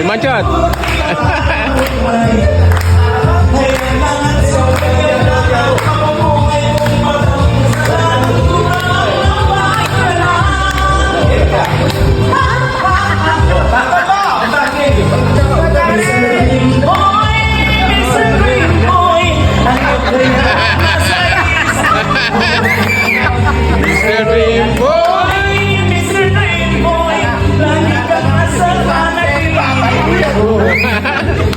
Machot. Mr. Dream Boy. Mr. Dream Boy, lagi ka nasa panaginip ko.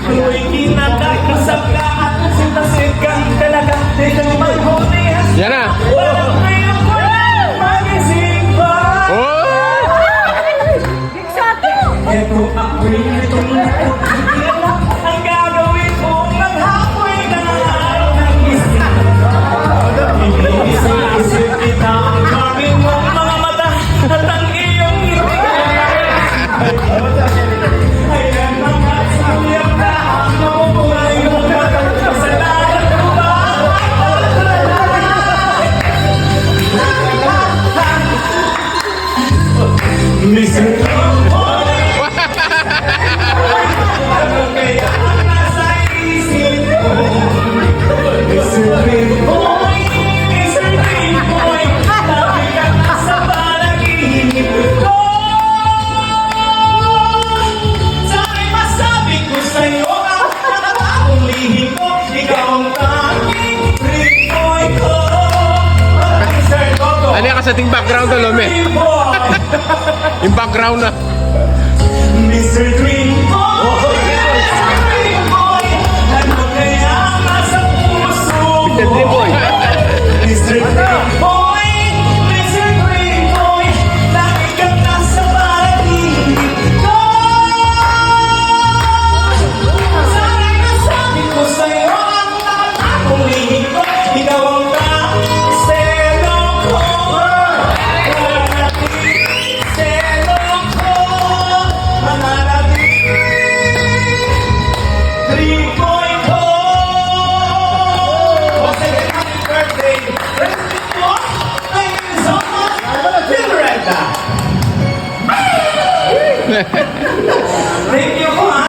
Tuloy kinakakasap ka at sintasigang talaga. Di ka maghunihan. Yan na. Walang ngayon ko lang magising pa. Oh! Eto ako'y itong nakakilala. Ang gagawin kong maghapoy na ng isip. Iniisip kita ang maring mong mga mata at ang iyong ngiti. Ayan mga sayang na ang mabubuhay mong mata. Kasalanan ko ba? Mr. Boy, ano kaya ang nasa isip ko? Mr. Dream Boy, Mr. Dream Boy, lagi ka nasa panaginip ko. Sana'y masabi ko sa'yo ang nakatapong lihim ko. Ikaw ang tanging Dream Boy ko. Mr. Toto, Ano yung kasating background na, Lome? Dream Boy, Yung background na. Mr.